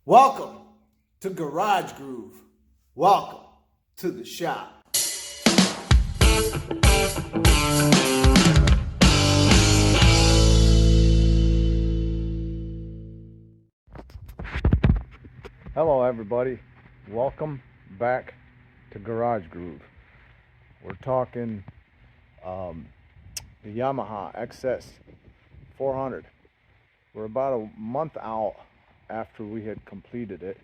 Welcome to Garage Groove. Welcome to the shop. Hello everybody, welcome back to Garage Groove. We're talking the Yamaha XS400. We're about a month out after we had completed it,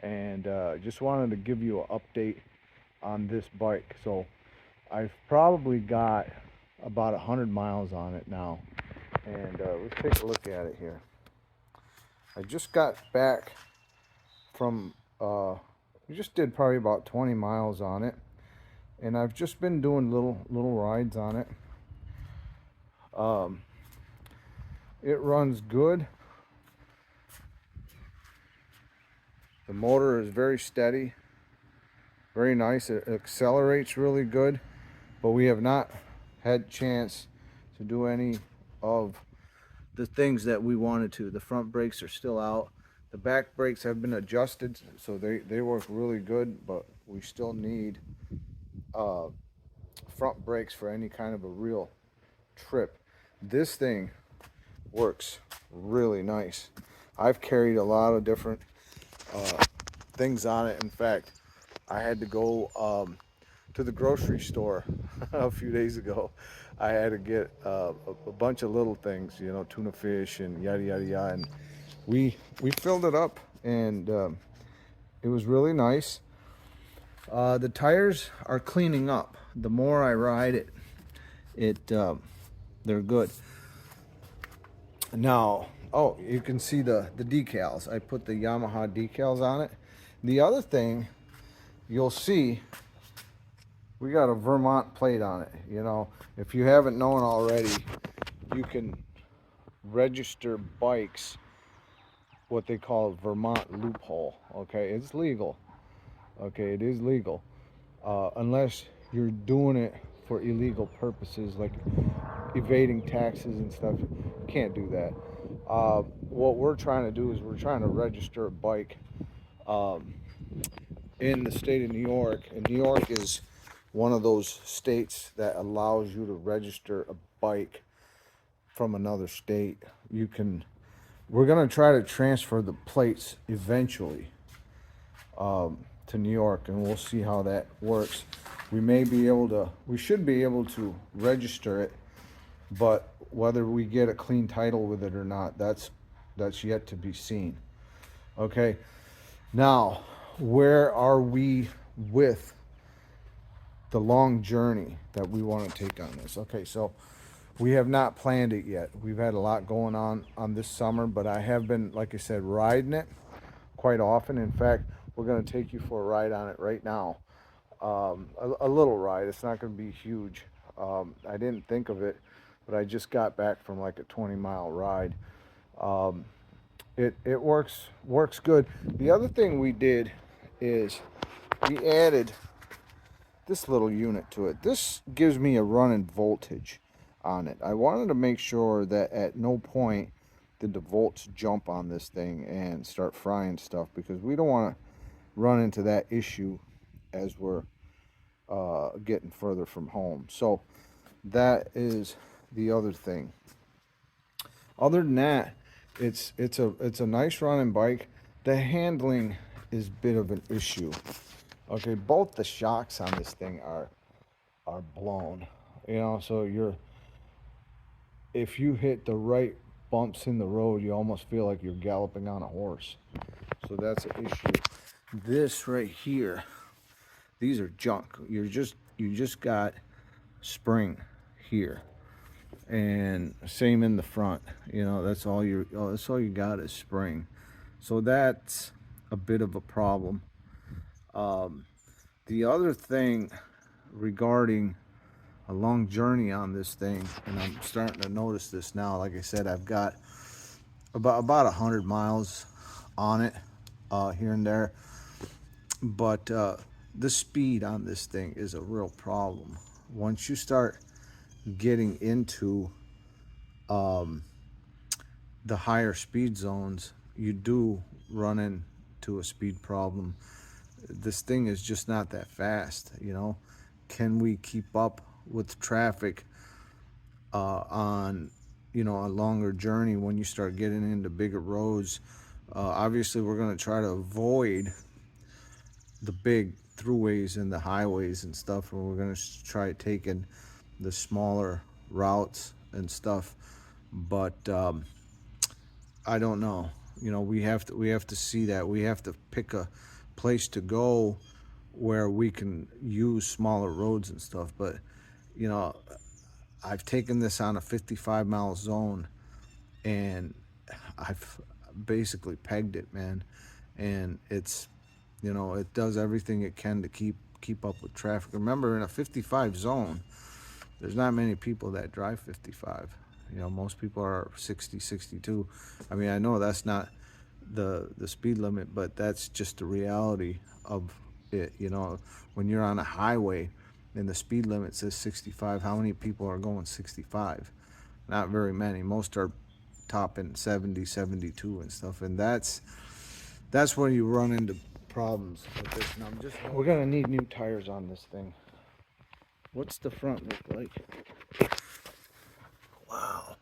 and just wanted to give you an update on this bike. So I've probably got about 100 miles on it now, and let's take a look at it here. I just got back from we just did probably about 20 miles on it, and I've just been doing little rides on it. It runs good. The motor is very steady, very nice. It accelerates really good, but we have not had chance to do any of the things that we wanted to. The front brakes are still out. The back brakes have been adjusted, so they work really good, but we still need front brakes for any kind of a real trip. This thing works really nice. I've carried a lot of different things on it. In fact, I had to go to the grocery store a few days ago. I had to get a bunch of little things, you know, tuna fish and yada yada yada, and we filled it up, and it was really nice. The tires are cleaning up. The more I ride it, they're good. Now, oh, you can see the decals. I put the Yamaha decals on it. The other thing you'll see, we got a Vermont plate on it. You know, if you haven't known already, you can register bikes what they call a Vermont loophole. Okay, it's legal. Okay, it is legal, unless you're doing it for illegal purposes like evading taxes and stuff. You can't do that. What we're trying to do is we're trying to register a bike in the state of New York, and New York is one of those states that allows you to register a bike from another state. We're going to try to transfer the plates eventually to New York, and we'll see how that works. We should be able to register it, but whether we get a clean title with it or not, that's yet to be seen. Okay, now where are we with the long journey that we want to take on this? Okay, so we have not planned it yet. We've had a lot going on this summer, but I have been, like I said, riding it quite often. In fact, we're going to take you for a ride on it right now. A little ride. It's not going to be huge. I didn't think of it, but I just got back from like a 20-mile ride. It works good. The other thing we did is we added this little unit to it. This gives me a running voltage on it. I wanted to make sure that at no point did the volts jump on this thing and start frying stuff, because we don't want to run into that issue as we're getting further from home. So that is the other thing. Other than that, it's a nice running bike. The handling is a bit of an issue. Okay, both the shocks on this thing are blown. You know, so if you hit the right bumps in the road, you almost feel like you're galloping on a horse. So that's an issue. This right here, these are junk. You just got spring here, and same in the front. You know, that's all you got is spring. So that's a bit of a problem. The other thing regarding a long journey on this thing, and I'm starting to notice this now, like I said, I've got about 100 miles on it here and there, but the speed on this thing is a real problem. Once you start getting into the higher speed zones, you do run into a speed problem. This thing is just not that fast, you know. Can we keep up with traffic on, you know, a longer journey when you start getting into bigger roads? Obviously, we're going to try to avoid the big throughways and the highways and stuff, and we're going to try taking the smaller routes and stuff. But I don't know. You know, we have to see that. We have to pick a place to go where we can use smaller roads and stuff. But you know, I've taken this on a 55-mile zone, and I've basically pegged it, man. And it's, you know, it does everything it can to keep up with traffic. Remember, in a 55 zone, there's not many people that drive 55. You know, most people are 60, 62. I mean, I know that's not the speed limit, but that's just the reality of it. You know, when you're on a highway and the speed limit says 65, how many people are going 65? Not very many. Most are topping 70, 72 and stuff. And that's where you run into problems with this. And we're gonna need new tires on this thing. What's the front look like? Wow.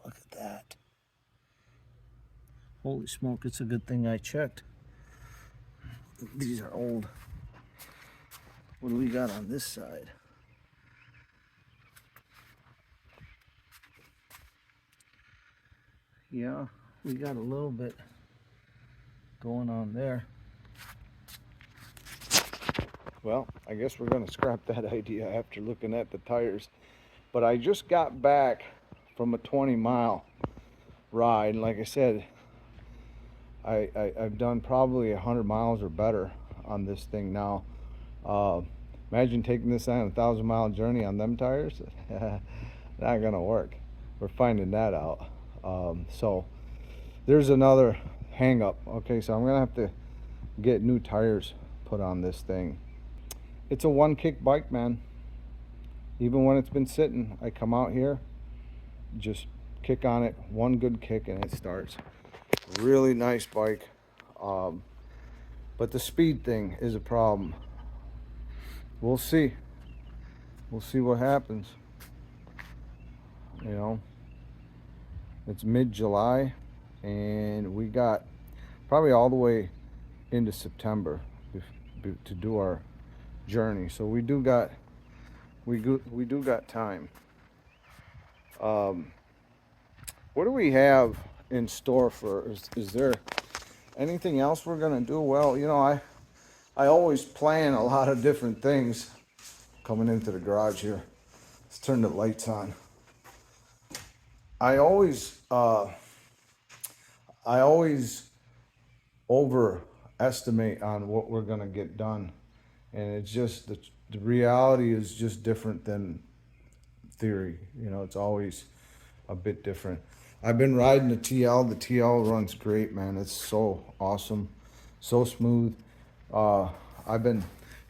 Look at that. Holy smoke, it's a good thing I checked. These are old. What do we got on this side? Yeah, we got a little bit going on there. Well, I guess we're gonna scrap that idea after looking at the tires. But I just got back from a 20-mile ride, and like I said, I've done probably 100 miles or better on this thing now. Imagine taking this on a 1,000-mile journey on them tires. Not gonna work. We're finding that out. So there's another hang up. Okay, so I'm gonna have to get new tires put on this thing. It's a one-kick bike, man. Even when it's been sitting, I come out here, just kick on it, one good kick and it starts. Really nice bike. But the speed thing is a problem. We'll see. We'll see what happens. You know, it's mid-July and we got probably all the way into September to do our journey. So we do got time. What do we have in store for? Is there anything else we're gonna do? Well, you know, I always plan a lot of different things. Coming into the garage here. Let's turn the lights on. I always overestimate on what we're gonna get done, and it's just the reality is just different than theory. You know, it's always a bit different. I've been riding the TL. The TL runs great, man. It's so awesome, so smooth. I've been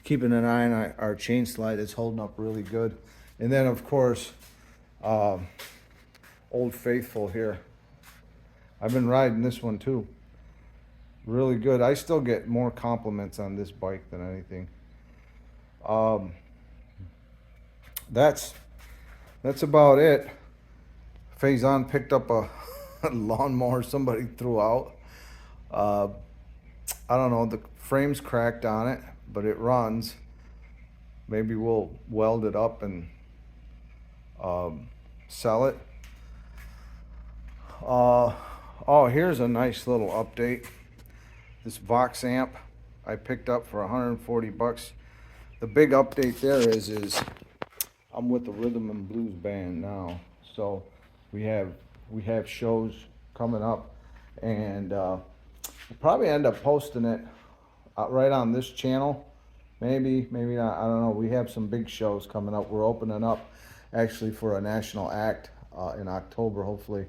keeping an eye on our chain slide. It's holding up really good. And then, of course, Old Faithful here. I've been riding this one too. Really good. I still get more compliments on this bike than anything. That's about it. Faison picked up a lawnmower somebody threw out. I don't know, the frame's cracked on it, but it runs. Maybe we'll weld it up and sell it. Oh, here's a nice little update. This Vox amp I picked up for 140 bucks. The big update there is I'm with the Rhythm and Blues band now. So we have shows coming up, and we'll probably end up posting it right on this channel. Maybe not, I don't know. We have some big shows coming up. We're opening up actually for a national act in October, hopefully.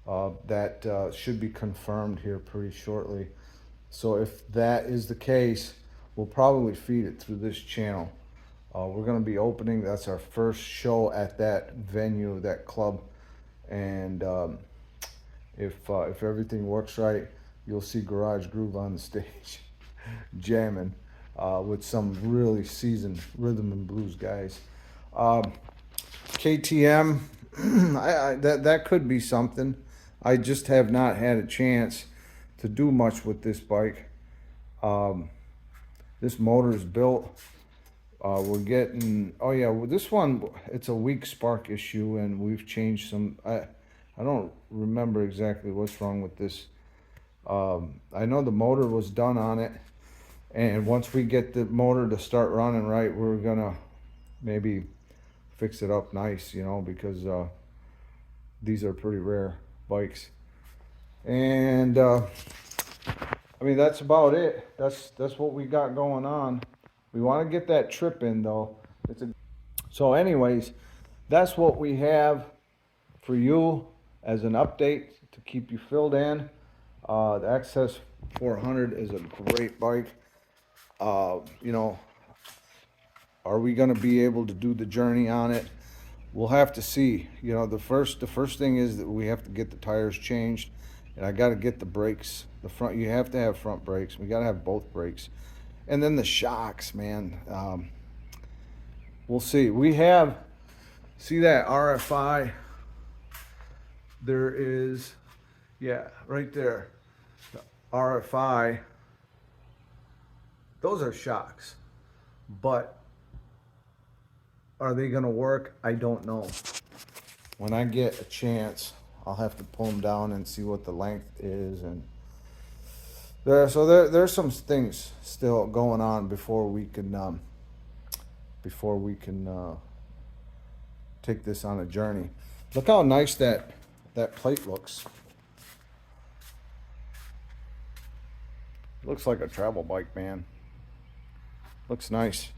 That should be confirmed here pretty shortly. So if that is the case, we'll probably feed it through this channel. We're going to be opening, that's our first show at that venue, that club, and if everything works right, you'll see Garage Groove on the stage jamming with some really seasoned rhythm and blues guys. KTM, that could be something. I just have not had a chance to do much with this bike. This motor is built. We're getting, oh yeah, well, this one, it's a weak spark issue, and we've changed some. I don't remember exactly what's wrong with this. I know the motor was done on it, and once we get the motor to start running right, we're gonna maybe fix it up nice, you know, because these are pretty rare bikes. And I mean, that's about it. That's what we got going on. We want to get that trip in though. So anyways, that's what we have for you as an update to keep you filled in. The XS400 is a great bike. You know, are we going to be able to do the journey on it? We'll have to see. You know, the first thing is that we have to get the tires changed, and I got to get the brakes. The front, you have to have front brakes. We got to have both brakes, and then the shocks, man. We'll see. We have, see that RFI? There is, yeah, right there. The RFI. Those are shocks, but are they gonna work? I don't know. When I get a chance, I'll have to pull them down and see what the length is, and there's some things still going on before we can take this on a journey. Look how nice that plate looks. Looks like a travel bike, man. Looks nice.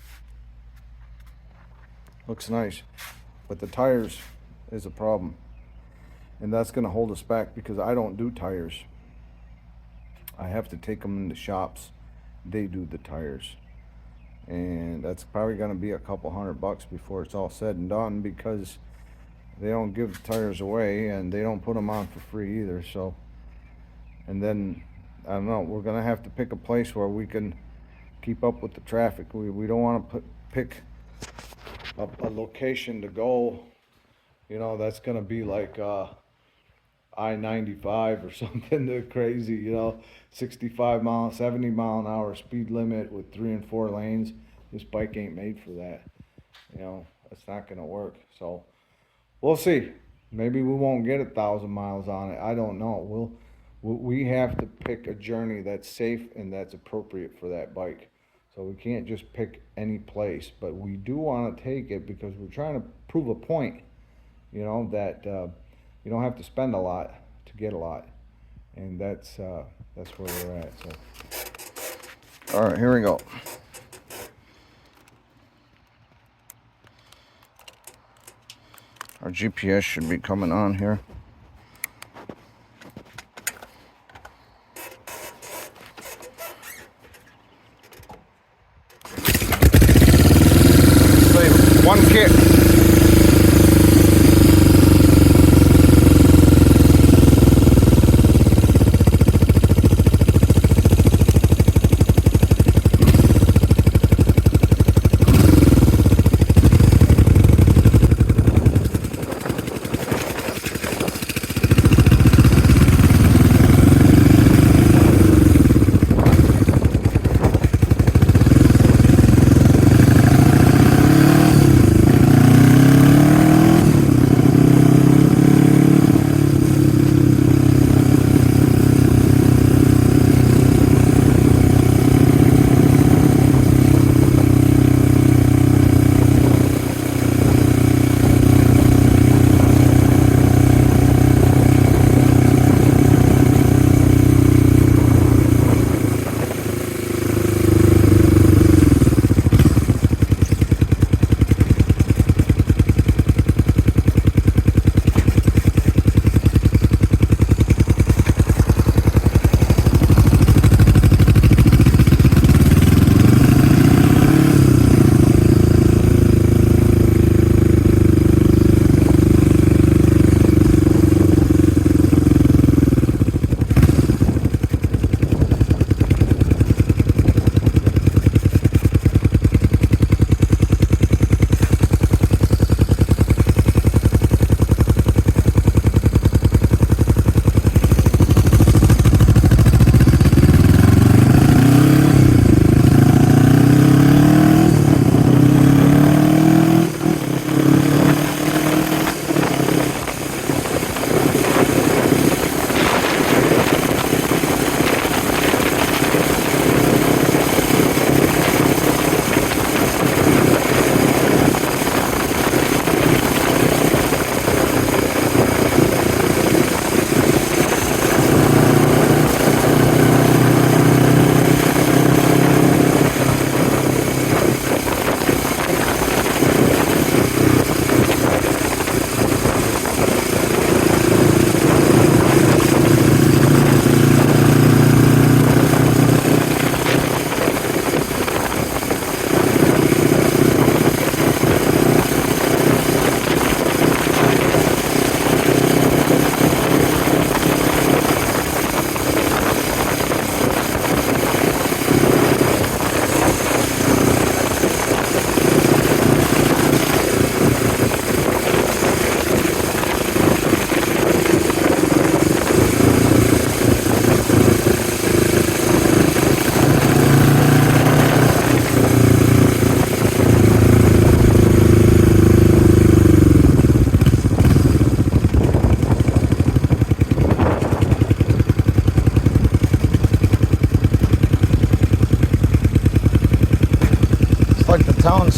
Looks nice, but the tires is a problem, and that's going to hold us back because I don't do tires. I have to take them into shops. They do the tires, and that's probably going to be a couple $100 before it's all said and done, because they don't give the tires away and they don't put them on for free either. So, and then I don't know, we're going to have to pick a place where we can keep up with the traffic. We don't want to pick a location to go, you know, that's gonna be like I-95 or something crazy, you know, 65 mile, 70 mile an hour speed limit with 3 and 4 lanes. This bike ain't made for that, you know. That's not gonna work. So we'll see. Maybe we won't get 1,000 miles on it. I don't know. We have to pick a journey that's safe and that's appropriate for that bike. So we can't just pick any place, but we do want to take it because we're trying to prove a point, you know, that you don't have to spend a lot to get a lot, and that's where we're at. So, all right, here we go. Our GPS should be coming on here. One kick.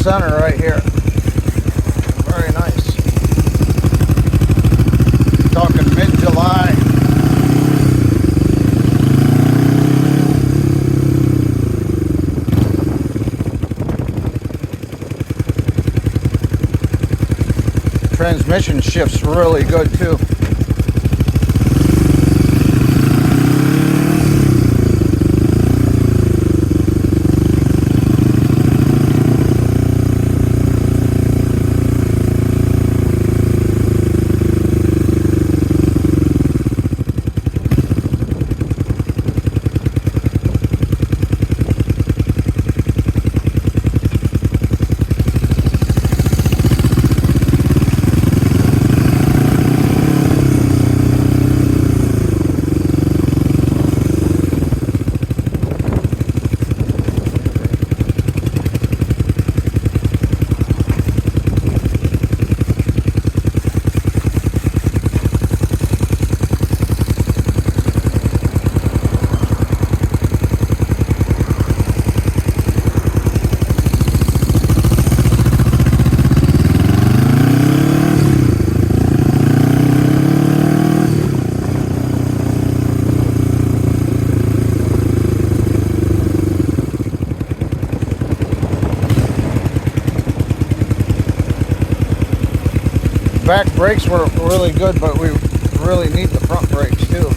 center right here. Very nice. Talking mid-July. Transmission shifts really good too. Back brakes were really good, but we really need the front brakes too.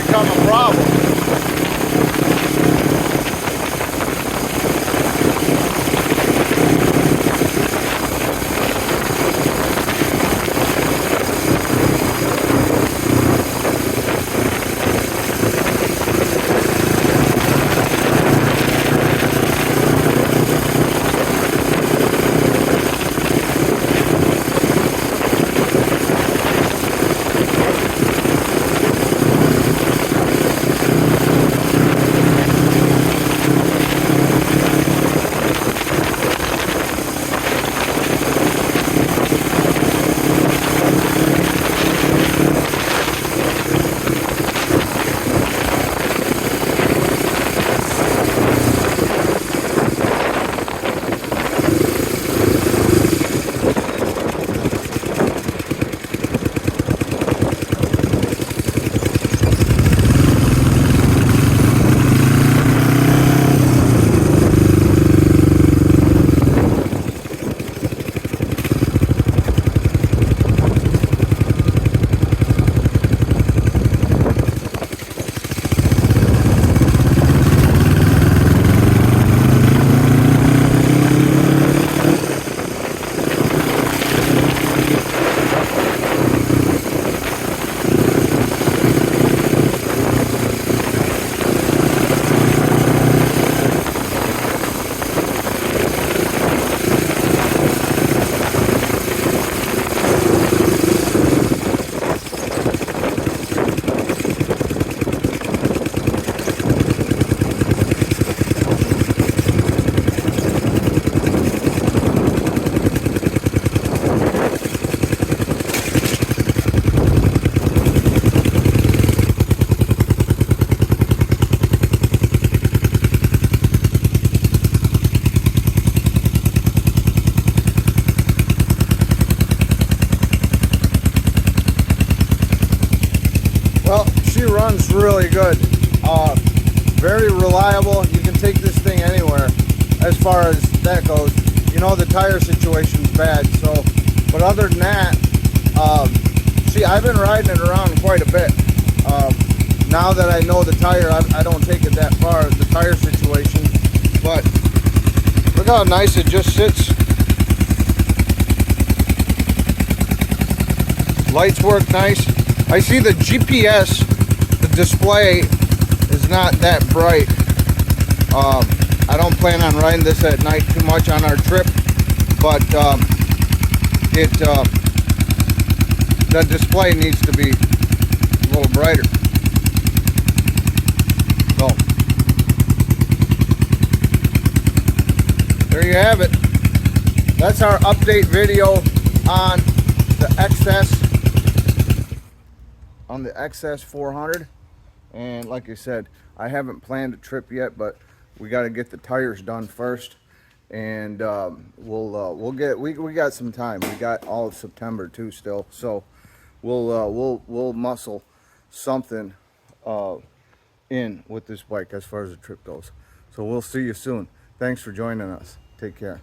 Become a problem. Runs really good, very reliable. You can take this thing anywhere as far as that goes. You know, the tire situation's bad, so, but other than that, see, I've been riding it around quite a bit. Now that I know the tire, I don't take it that far, the tire situation, but look how nice it just sits. Lights work nice. I see the GPS, the display is not that bright. I don't plan on riding this at night too much on our trip, but the display needs to be a little brighter. So there you have it. That's our update video on the XS400. And like I said, I haven't planned a trip yet, but we got to get the tires done first, and we got some time. We got all of September too still, so we'll muscle something in with this bike as far as the trip goes. So we'll see you soon. Thanks for joining us. Take care.